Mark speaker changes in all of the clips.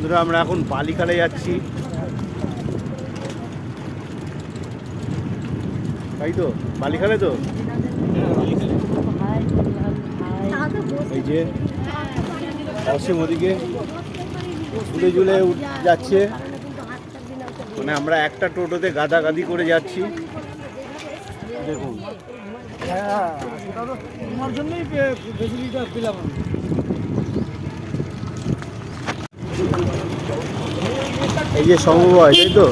Speaker 1: বন্ধুরা আমরা এখন বালিখালে যাচ্ছি, তাই তো? বালিখালে তো এই যে অসীম ওদিকে ঝুলে ঝুলে যাচ্ছে, মানে আমরা একটা টোটোতে গাদাগাদি করে যাচ্ছি। দেখুন
Speaker 2: তোমার জন্যই ফেসিলিটিটা পেলাম আমি।
Speaker 1: এই যে সমবায়, তাই তো?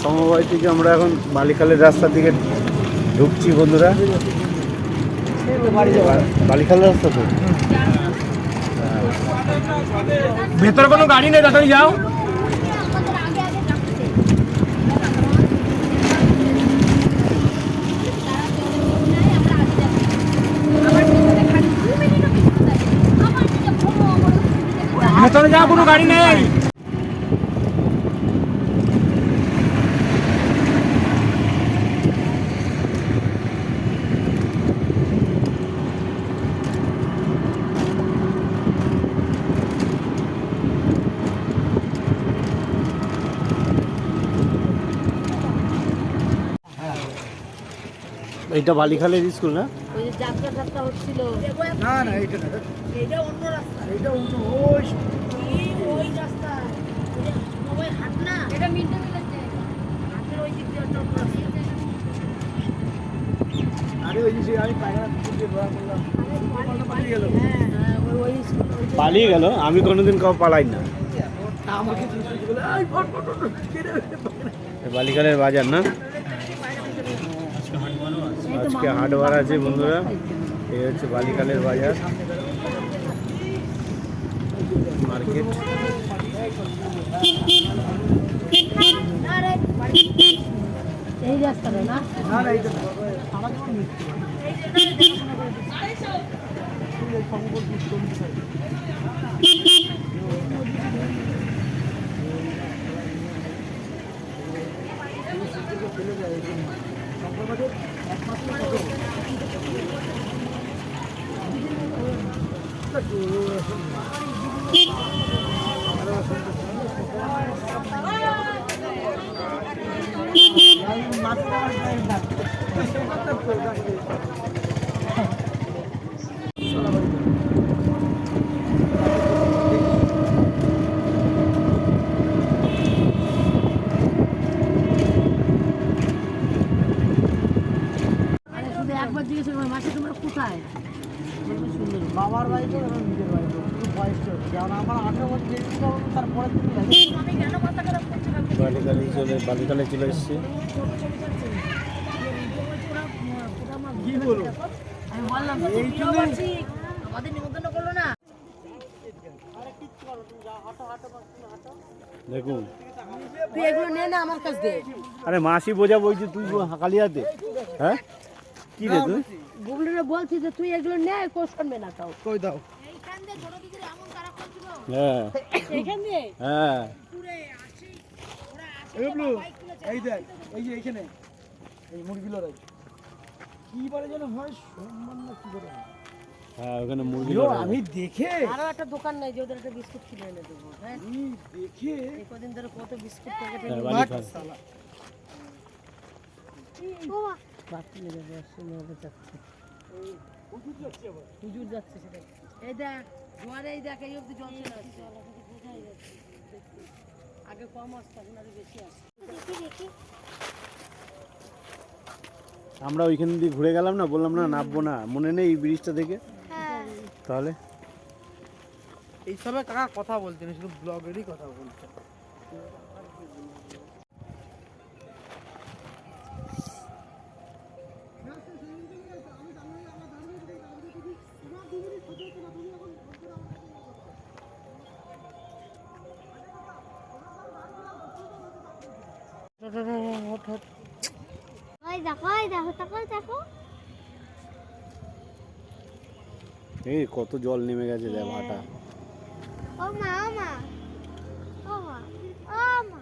Speaker 1: সমবায় থেকে আমরা এখন বালিখালের রাস্তার দিকে ঢুকছি বন্ধুরা। বালিখালের রাস্তা তো
Speaker 2: ভেতরে কোনো গাড়ি নেই, তাড়াতাড়ি যাও। ভেতরে যাও, কোনো গাড়ি নেই।
Speaker 1: এইটা বালিখালের স্কুল না?
Speaker 3: ওই যে যাত্রা হচ্ছিল।
Speaker 2: না না, এইটা না,
Speaker 3: এটা অন্য রাস্তা।
Speaker 2: এইটা অন্য।
Speaker 3: ওই রাস্তা ওই হাট না, এটা মিলতে মিলেছে হাটের ওই দিক দিয়ে অন্য রাস্তা।
Speaker 2: আরে ওই যে আমি পায়রা দিয়ে ধরা করলাম, পালিয়ে গেল।
Speaker 3: হ্যাঁ ওই
Speaker 1: পালিয়ে গেল? আমি কোনোদিন কাউ পালাই না।
Speaker 2: আমাকে
Speaker 1: বালিখালের বাজার না? আজকে হাটবার আছে বন্ধুরা। এই হচ্ছে বালিখালের বাজার মার্কেট।
Speaker 3: এই রাস্তাটা না?
Speaker 2: না না, এইটা
Speaker 3: একবার জিজ্ঞেস করবো মাসে তোমরা কোথায়?
Speaker 2: বাবার বাড়ি তো নিজের বাড়ি তো একটু বয়সটা হচ্ছে, কারণ আমার 18 বছর যেহেতু তারপরে
Speaker 1: বালিখালে চলে এসেছি।
Speaker 2: কি বলো,
Speaker 3: আমি বললাম
Speaker 2: এই জন্য
Speaker 3: আমাদের নিমন্ত্রণ করলো না।
Speaker 1: দেখুন,
Speaker 3: তুই এগুলো নে না আমার কাছ দিয়ে।
Speaker 1: আরে মাসি বোঝা বলছি, তুই হাকালিয়াতে। হ্যাঁ কি রে তুই?
Speaker 3: গুগলিরে বলছি যে তুই এগুলো নে, কোষ করবে না তাও।
Speaker 2: কই দাও।
Speaker 3: এইখান দিয়ে ছোট দিকে এমন তারা করছিল।
Speaker 1: হ্যাঁ
Speaker 3: এইখান দিয়ে
Speaker 1: হ্যাঁ
Speaker 3: পুরে আসি ওরা আসি
Speaker 2: এই ব্লু, এই দেখ, এই যে এইখানে এই মুরগিগুলো রাখ কি বলে যেন হয়, সম্মান না কি করে
Speaker 1: হ্যাঁ, ওখানে মুরগি
Speaker 2: আমি দেখে
Speaker 3: আরো একটা দোকান নাই যে ওদের একটা বিস্কুট কিনে এনে দেবো। হ্যাঁ
Speaker 2: আমি দেখে
Speaker 3: এই কদিন ধরে কত বিস্কুট প্যাকেট
Speaker 1: হ্যাঁ,
Speaker 3: এনে
Speaker 1: বালিখাল।
Speaker 2: সালা
Speaker 3: বাথরুমে যাবে, আসলে হবে যাচ্ছে
Speaker 2: হুজুর যাচ্ছে আবার।
Speaker 3: হুজুর যাচ্ছে সেটা। এই দেখ জোয়ারে, এই দেখ এই অবধি জল চলে আসছে। আগে কম আসতো, এখন আরো বেশি আসছে।
Speaker 1: আমরা ওইখান দিয়ে ঘুরে গেলাম না, বললাম না নামবো না, মনে নেই এই ব্রিজটা থেকে? তাহলে
Speaker 2: এই সবে কাকা কথা বলছেন, শুধু ব্লগেরই কথা বলছেন।
Speaker 1: এই কত জল নেমে গেছে দেখ ভাটা।
Speaker 4: ও মা ও মা ও মা ও মা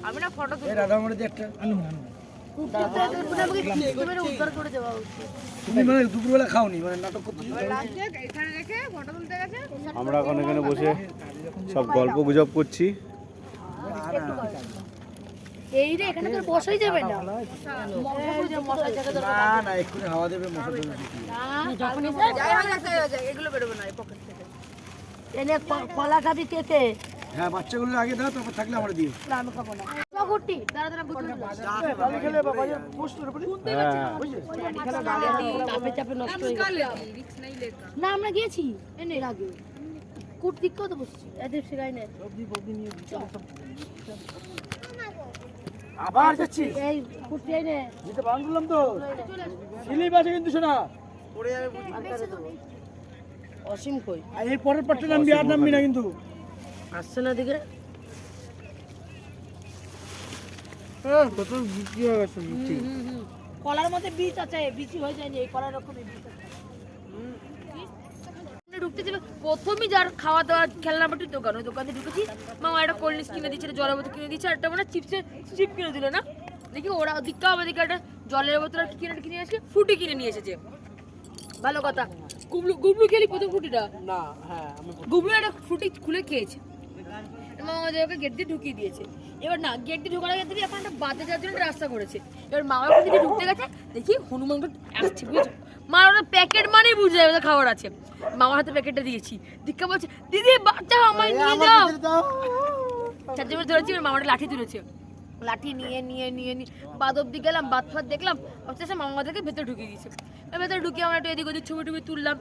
Speaker 3: আমি না ফটো
Speaker 2: এই রাধামণি দিয়ে একটা আনু আনু
Speaker 3: উদ্ধার করে দেওয়া উচিত।
Speaker 2: তুমি মানে দুপুরবেলা খাওনি মানে নাটক করতে
Speaker 1: আমরা এখন এখানে বসে সব গল্প গুজব করছি।
Speaker 3: এই রে এখানে তো বসাই যাবে না। মশাই জায়গা দরকার।
Speaker 2: না না এক্ষুনি হাওয়া দেবে মশা দেবে
Speaker 3: যখনই যায় এগুলো বেরোবে না এই পকেট থেকে। এনে কলা খাবি কে কে?
Speaker 2: হ্যাঁ বাচ্চাগুলো আগে দাও তারপর থাকলে আমরা দিও
Speaker 3: না আমি খাবো না। চকুটি দাঁড়া দাঁড়া বুঝতে
Speaker 2: বালি খেলে বাবা পোস্টের উপরে
Speaker 3: চাপে চাপে নষ্ট হয়ে গেছে। না আমরা গিয়েছি এনে এর আগে কুর্তি কত বসছি এদের শিখাই না
Speaker 2: আবার যাচ্ছি
Speaker 3: এই কুর্তি আই নে
Speaker 2: দিতে বারণ করলাম তো সিলি বাসে কিন্তু শোনা
Speaker 3: অসীম কই
Speaker 2: আর এই পরের পাটটা নামবি আর নামবি না কিন্তু
Speaker 3: আসছে না দিকে
Speaker 1: কত বিক্রি হয়ে গেছে মিষ্টি।
Speaker 3: কলার মধ্যে বীজ আছে বিচি হয়ে যায়নি এই কলার রকমই বীজ আছে ঢুকতে ছিল প্রথমই যার খাওয়া দাওয়া খেলনাবাটির দোকান ওই দোকানে ঢুকেছি মামা একটা কোল্ড ড্রিঙ্কস কিনে দিচ্ছে জলের বোতল কিনে দিচ্ছে আর একটা মানে চিপসের চিপ কিনে দিল না দেখি ওরা ওদিকটা আমাদেরকে একটা জলের বোতল আর কিনে এসে ফ্রুটি কিনে নিয়ে এসেছে ভালো কথা গুবলু গুবলু খেলি প্রথম ফ্রুটিটা
Speaker 2: না হ্যাঁ আমি
Speaker 3: গুবলু একটা ফ্রুটি খুলে খেয়েছে মামা আমাদেরকে গেট দিয়ে ঢুকিয়ে দিয়েছে এবার না গেট দিয়ে ঢোকার আগে দেখি এখন একটা বাদে যাওয়ার জন্য রাস্তা করেছে এবার মা ওখান থেকে ঢুকতে গেছে দেখি হনুমানকে আসছে বুঝেছো মা ওরা প্যাকেট মানেই বুঝে যাবে খাবার আছে মামার হাতে প্যাকেটটা দিয়েছি দীক্ষা বলছে দিদি বাচ্চা আমায় নিয়ে যাও চারজন ধরেছি এবার মামাটা লাঠি তুলেছে লাঠি নিয়ে নিয়ে নিয়ে নিয়ে বাদ অব্দি গেলাম বাদ ফাদ দেখলাম অবশেষে মামা আমাদেরকে ভেতরে ঢুকিয়ে দিয়েছে ভেতরে ঢুকিয়ে আমরা একটু এদিক ওদিক ছবি টবি তুললাম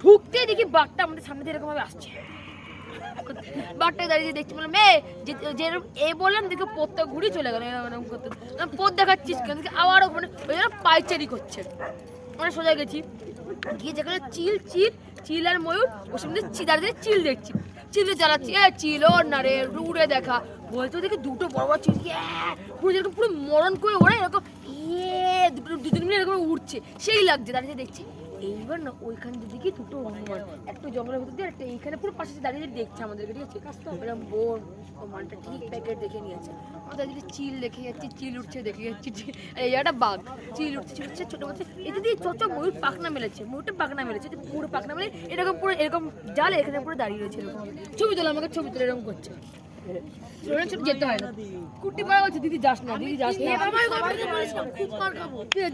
Speaker 3: ঢুকতে দেখি বাঘটা আমাদের সামনে দিয়ে এরকম ভাবে আসছে বাঘটা দাঁড়িয়ে দেখছি বললাম যেরকম এ বললাম দেখে পোতটা ঘুরে চলে গেল এরকম করতে পোত দেখাচ্ছিস কেন আবারও মানে ওই জন্য পাইচারি করছে আমরা সোজা গেছি গিয়ে যেখানে চিল চিল চিল আর ময়ূর ওর সামনে দাঁড়িয়ে চিল দেখছি চিলে জ্বালাচ্ছি চিল ওর না রে উড়ে দেখা বলতে দেখি দুটো বড় বড় চিল পুরো যেরকম পুরো মরণ করে ওরা এরকম দুজন মিলে এরকম উঠছে সেই লাগছে দাঁড়িয়ে দেখছি এইবার না ওইখান দিকে দুটো হনুমান একটা জঙ্গলের ভিতর দিয়ে একটা এইখানে পুরো পাশে দাঁড়িয়ে দেখছে আমাদেরকে ঠিক আছে এরকম বোন ও মানটা ঠিক প্যাকেট দেখে নিয়েছে আমাদের যদি চিল দেখে যাচ্ছি চিল উঠছে দেখে যাচ্ছি এই একটা বাঘ চিল উঠছে ছোট বাচ্চা এতে দিয়ে ছোট ময়ূর পাখনা মেলেছে ময়ূরটা পাখনা মেলেছে পুরো পাখনা মেলে এরকম পুরো এরকম জালে এখানে পুরো দাঁড়িয়ে রয়েছে এরকম ছবি তোলা আমাকে ছবি তোলা এরকম করছে যেতে হয় না কুটি পাড়া বলছে দিদি যাস না দিদি যাস না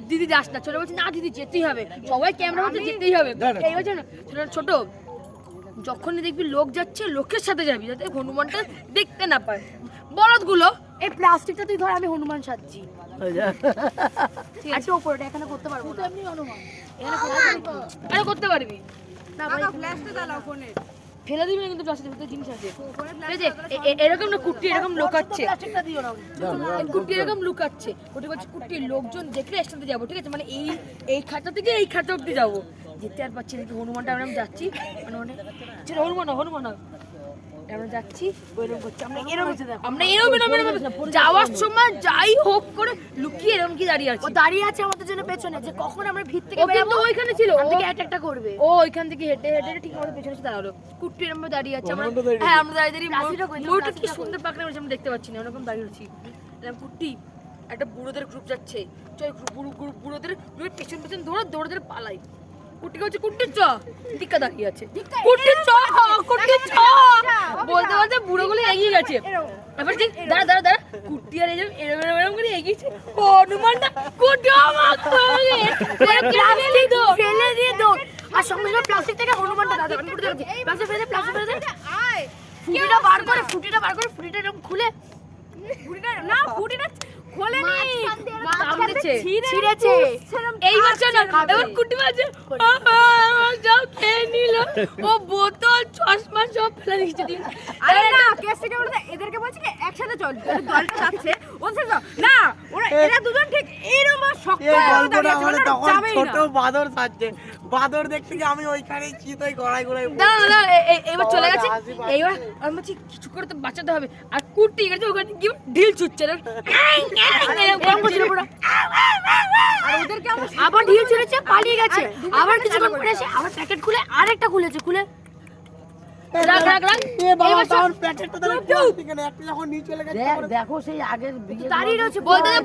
Speaker 3: দিদি যাস না ছোট বলছে না দিদি যেতেই হবে সবাই ক্যামেরা বলছে যেতেই হবে এই বলছে না ছোট যখনই দেখবি লোক যাচ্ছে লোকের সাথে যাবি যাতে হনুমানটা দেখতে না পায় বলদগুলো এই প্লাস্টিকটা তুই ধর আমি হনুমান সাজছি একটু উপরে এখানে করতে পারবো না এমনি হনুমান এখানে করতে পারবি না ভাই ফ্ল্যাশটা জ্বালাও ফোনে ফেলে দিবি না কিন্তু প্লাস্টিকের ভিতরে জিনিস আছে এই যে এরকম না কুট্টি এরকম লুকাচ্ছে প্লাস্টিকটা দিও না কুট্টি এরকম লুকাচ্ছে ওটা বলছে কুট্টি লোকজন দেখলে একসাথে যাবো ঠিক আছে মানে এই খাতা থেকে এই খাতা অবধি যাবো যেতে আর পাচ্ছি নাকি হনুমানটা আমরা যাচ্ছি মানে সেটা হনুমান আমরা যাচ্ছি ওইরকম করছি আমরা এরকম যাওয়ার সময় যাই হোক করে লুকিয়ে এরকম কি দাঁড়িয়ে আছে আমাদের জন্য পেছনে যে কখন আমরা ভিড় থেকে বেরোবো ওইখানে ছিল আমাদেরকে অ্যাটাকটা করবে ও ওইখান থেকে হেঁটে হেঁটে ঠিক আমাদের পেছনে এসে দাঁড়ালো কুট্টি এরকম দাঁড়িয়ে আছে আমরা হ্যাঁ আমরা দাঁড়িয়ে ময়ূরটা কি সুন্দর পাখনা মেরেছে আমরা দেখতে পাচ্ছি না ওরকম দাঁড়িয়ে আছি কুট্টি একটা বুড়োদের গ্রুপ যাচ্ছে চল বুড়োদের পেছন পেছন দৌড়ে পালাই কুট্টি হচ্ছে কুট্টির চ টিকা দাঁড়িয়ে আছে কুট্টির চ বলতে বলতে বুড়োগুলো এগিয়ে গেছে এবার ঠিক দাঁড়া কুট্টি আর এরকম করে এগিয়েছে হনুমানটা কুট্টি ফেলে দিয়ে দৌড় আর সঙ্গে সঙ্গে প্লাস্টিক থেকে হনুমানটা ফুটিটা বার করে ফুটিটা এরকম খুলে ফুটিটা খোলেনি ছিঁড়েছে এইবার চলো এবার কুটি মাঝে সব খেয়ে নিল ও বোতল চশমা সব ফেলে দিচ্ছে
Speaker 5: আরে না কেস থেকে বলতে এদেরকে বলছি কি একসাথে চল দলটা যাচ্ছে বলছে না ওরা এরা দুজন ঠিক এইরকম শক্ত
Speaker 2: গল্পটা আমাদের তখন ছোট বাদর সাজছে বাদর দেখতে কি আমি ওইখানেই চিতাই গড়াই
Speaker 3: না এবার চলে গেছে এইবার আমি বলছি কিছু করে তো বাঁচাতে হবে আর কুটি গেছে ওখানে কি ঢিল ছুটছে আবার ঢিল ছুড়েছে পালিয়ে গেছে আবার কিছুক্ষণ পরে এসে আবার প্যাকেট খুলে আরেকটা খুলেছে খুলে রাখ রাখ রাখ
Speaker 2: এ বাবা
Speaker 3: এইবার
Speaker 2: তার
Speaker 3: চুপ।
Speaker 2: প্যাকেটটা তাহলে
Speaker 3: চুপ, চুপ।
Speaker 2: এখানে একটা যখন নিয়ে চলে গেছে
Speaker 6: দেখ দেখো সেই আগের বিয়ে
Speaker 3: দাঁড়িয়ে রয়েছে বলতে দাও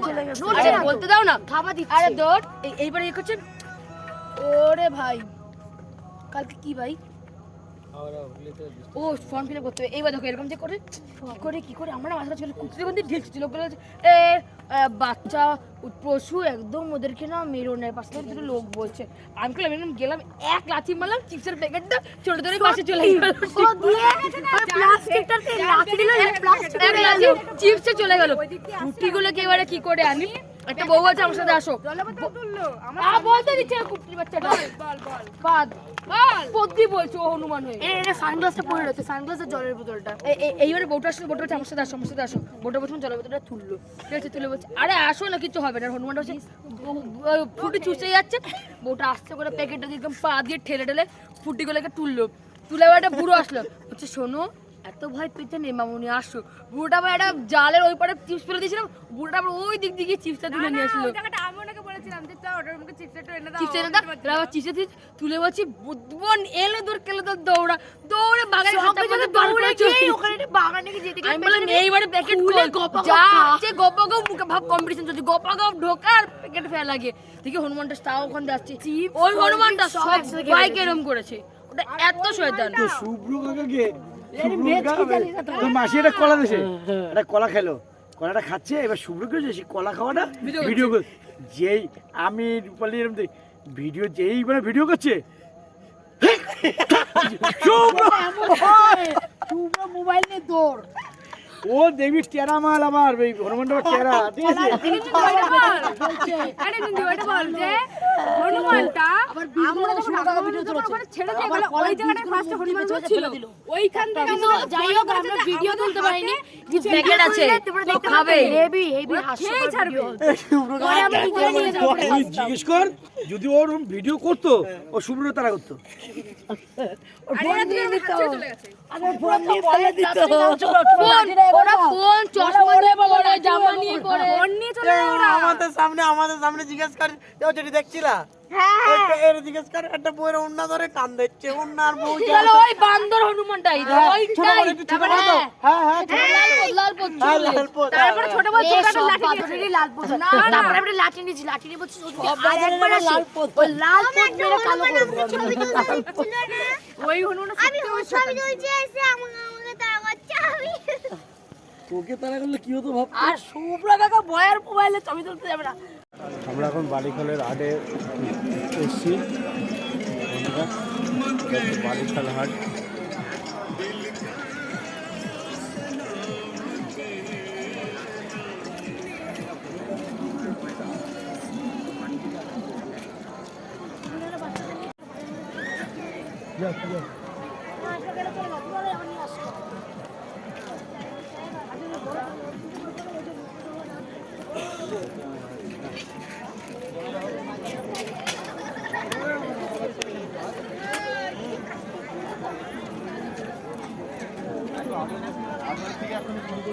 Speaker 3: আরে বলতে দাও না
Speaker 6: খাবার দিচ্ছে
Speaker 3: আরে দৌড় এইবার ইয়ে করছে ওরে ভাই কালকে কি ভাই ও ফর্ম ফিল করতে হবে এইবার দেখো এরকম যে করে কি করে আমরা মাথাটা চলে কুচির মধ্যে ঢিলছিল লোকগুলো বলছে, এ বাচ্চা পশু একদম ওদেরকে না মেরনের পাশে থেকে দুটো লোক বলছে আমি গেলাম এক লাথি মারলাম চিপসের প্যাকেটটা ছোট ধরে পাশে চলে গেল প্লাস্টিকটাতে লাথি দিল এক লাথি চিপসে চলে গেল ফুটিগুলোকে এবারে কি করে আনি একটা বউ আছে আমার সাথে আসো বলতে দিচ্ছে না কুটির বাচ্চাটা বাদ পদ্দি বলছে ও হনুমান হয়ে সানগ্লাসটা পরে রয়েছে সানগ্লাসের জলের বোতলটা এইবারে বউটা আসলে বউটা বলছে আমার সাথে আসো বউটা বলছে জলের বোতলটা তুললো ঠিক আছে তুলে বলছে আরে আসো না কিছু হবে না হনুমানটা হচ্ছে ফুটি চুষে যাচ্ছে বউটা আসছে করে প্যাকেটটা দিয়ে একদম পা দিয়ে ঠেলে ঠেলে ফুটিগুলোকে তুললো তুলে একটা বুড়ো আসলো বলছে শোনো এত ভয় পেতে নেই মামুনি আসো বুড়োটা আবার একটা জালের ওই পারে চিপস ফেলে দিয়েছিলাম বুড়োটা আবার ওই দিক দিয়ে চিপসটা তুলে নিয়ে আসলো
Speaker 5: আমি ওনাকে বলেছিলাম যে চল ওটার মুখে চিপসটা এনে দাও
Speaker 3: চিপস এনে দাও আবার চিপস তুলে বলছি বুদ্ধবন এলো দূর কেলো তোর দৌড়ে বাগানে দৌড়ে গিয়ে ওখানে বাগানে গিয়ে যেতে আমি বললাম এইবারে প্যাকেট খুলে যা আছে গপাগপ মুখে ভাব কম্পিটিশন চলছে গপাগপ ঢোকার প্যাকেট ফেলা লাগে দেখি হনুমানটা তাও ওখানে যাচ্ছে ওই হনুমানটা সব বাইক এরম করেছে ওটা এত শয়তান
Speaker 2: শুভ্র কাকাকে তোর মাসি একটা কলা দিয়েছে একটা কলা খেলো কলাটা খাচ্ছে এবার শুভ্র করেছে সেই কলা খাওয়াটা ভিডিও করে যেই আমি রূপালী এরকম ভিডিও যেই মানে ভিডিও করছে শুভ্র মোবাইল নিয়ে দৌড় ও দেখবি টেরা মাল আমার ওই হনুমানটা টেরা ঠিক আছে
Speaker 5: আরে দিদি ওটা বল যে হনুমানটা আমরা যখন আগে ভিডিও করে ছেড়ে দিয়ে গেল ওই জায়গাটায় ফার্স্ট হনুমান ছিল ওইখান থেকে
Speaker 3: কিন্তু যাই হোক আমরা ভিডিও তুলতে পারিনি কিছু প্যাকেট আছে খাবে হেভি হেভি
Speaker 5: খেয়ে ছাড়বে
Speaker 2: তুই জিজ্ঞেস কর যদি ওর ভিডিও করতো ও শুভ্র তারা করতো
Speaker 6: আমাদের সামনে জিজ্ঞেস করে যদি দেখছিলা এর জিজ্ঞেস করে একটা বইয়ের উন্না ধরে টান দিচ্ছে উন্নার বউ
Speaker 3: ওই বান্দর হনুমানটাই
Speaker 5: তারপরে ছোট বল ছোট লাঠি
Speaker 3: লাল পোত তারপরে আমরা লাঠি নিয়েছি লাঠি নিয়ে বলছি আজ একবার লাল পোত লাল পোত মেরে কালো করব
Speaker 5: ওই হনুমান
Speaker 4: আমি ছবি তুলছি এসে আমাকে তারা করছে আমি
Speaker 2: তোকে তারা করলে কি হতো ভাব
Speaker 3: আর শুভ্র কাকা বয়ার মোবাইলে ছবি তুলতে যাবে না
Speaker 1: আমরা এখন বালিখালের আড়ে এসছি বালিখাল হাট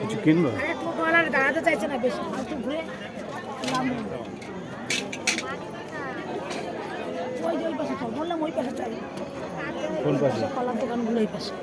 Speaker 1: কিছু কিনবো
Speaker 3: দাঁড়াতে চাইছে না বেশি একটু ঘুরে ওই পাশে চল বললাম ওই পাশে চাই
Speaker 1: কোন পাশে
Speaker 3: কলার দোকানগুলো ওই পাশে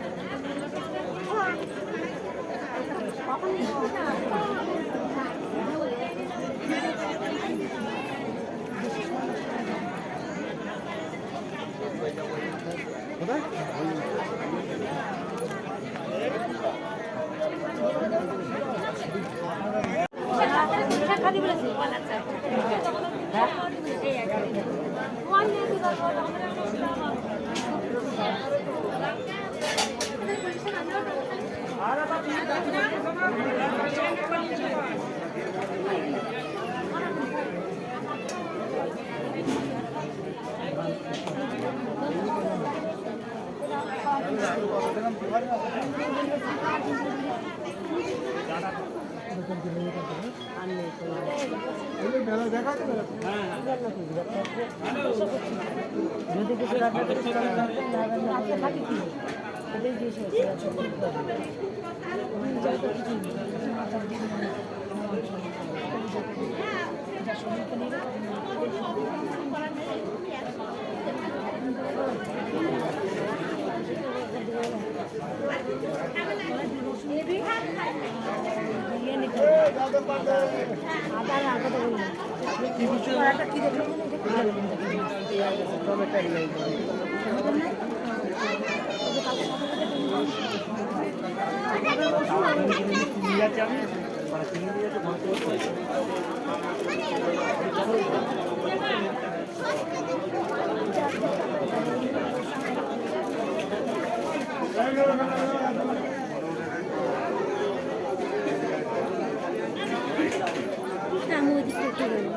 Speaker 4: আমি ওই দিকটা একটু গেলাম।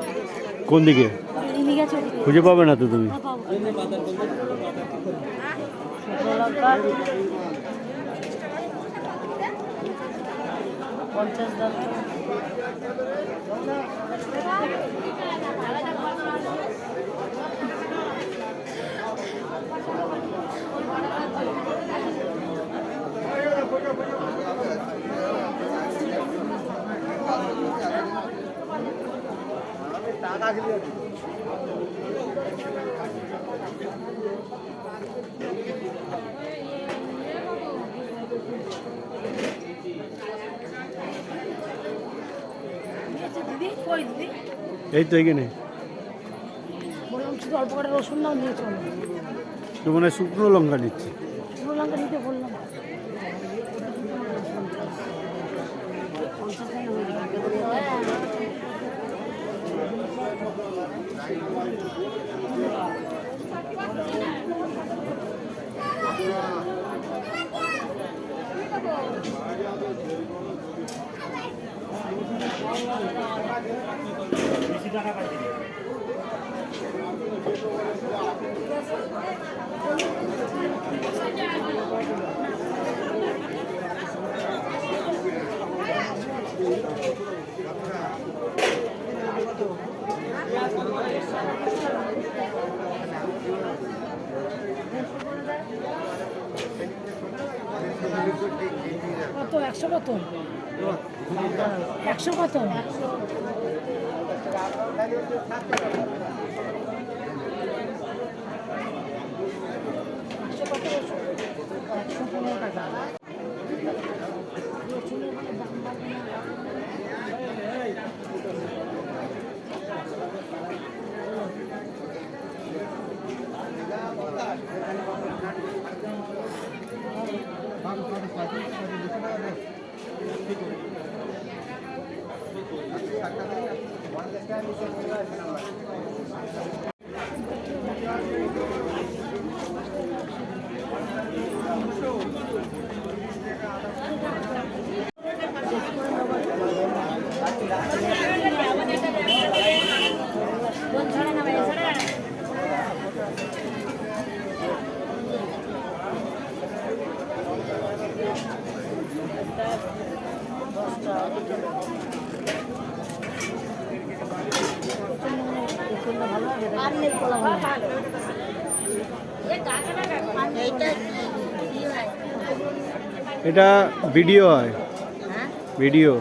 Speaker 1: কোন দিকে
Speaker 4: রিমি গেছে ওদিকে।
Speaker 1: খুঁজে পাবে না তো তুমি?
Speaker 4: না, পাবো।
Speaker 3: দিদি কই দিদি?
Speaker 1: এই তো এখানে।
Speaker 3: বললাম শুধু অল্প করে রসুন নাও নিয়ে চলো।
Speaker 1: তো মনে হয় শুকনো লঙ্কা নিচ্ছে।
Speaker 3: শুকনো লঙ্কা নিতে বললাম। কত 100 কত 100 কত
Speaker 1: এটা ভিডিও হয়, ভিডিও।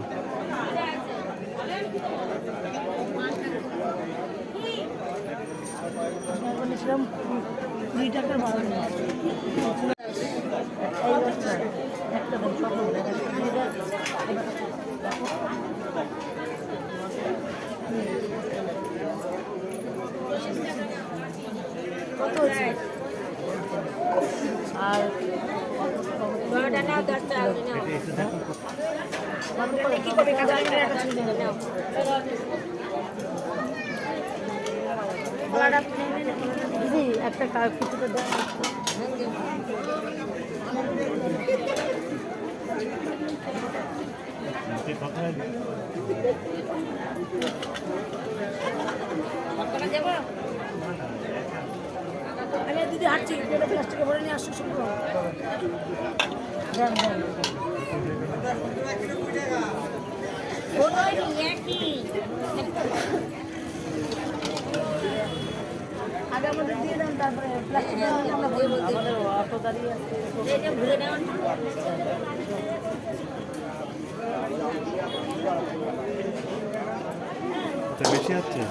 Speaker 3: একটা কার কিছুটা দাও। আমি দিদি হাঁটছি প্লাস্টিকে ভরে নিয়ে আসছি শুক্র। আগে আমাদের দিয়ে দেন, তারপরে প্লাস্টিক আমরা আমাদের অটো দাঁড়িয়ে ঘুরে নেওয়ার
Speaker 1: বেশি আছে।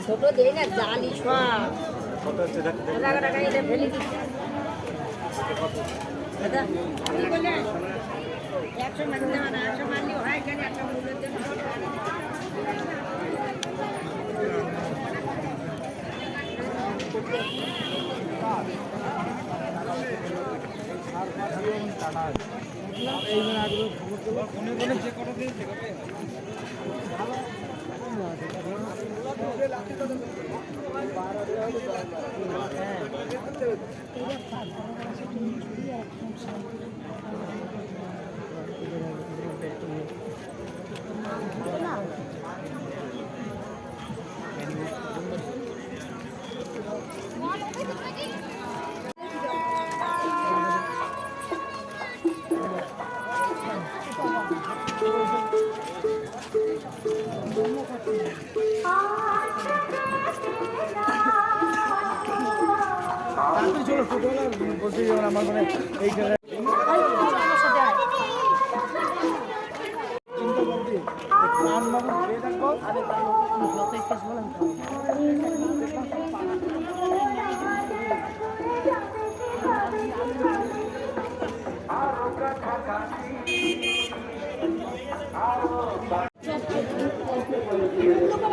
Speaker 3: ছোট দেই না জালি সব
Speaker 1: কত আছে দেখ।
Speaker 3: টাকা এটা ফেলে দিচ্ছি দাদা কি বলে
Speaker 2: চলো ছোটবেলা বলতে যেমন আমার মানে এই জায়গায়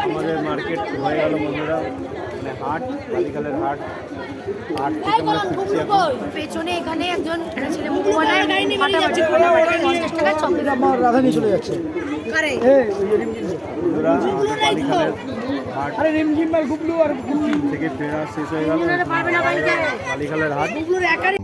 Speaker 1: আমাদের মার্কেট হয়ে গেল বন্ধুরা, মানে হাট, বালিখালের হাট। হাট থেকে আমরা ফিরছি এখন।
Speaker 3: পেছনে এখানে একজন ছেলে মুখো বানায় ফাটাফাটি করে 50 টাকা চকলেট
Speaker 2: আমার রাধা নিয়ে চলে যাচ্ছে।
Speaker 3: করে
Speaker 1: বন্ধুরা আমাদের বালিখালের হাট
Speaker 2: আরে রিমঝিম ভাই গুবলু আর গুবলু
Speaker 1: থেকে ফেরা শেষ হয়ে গেল। বালিখালের হাট
Speaker 3: একারে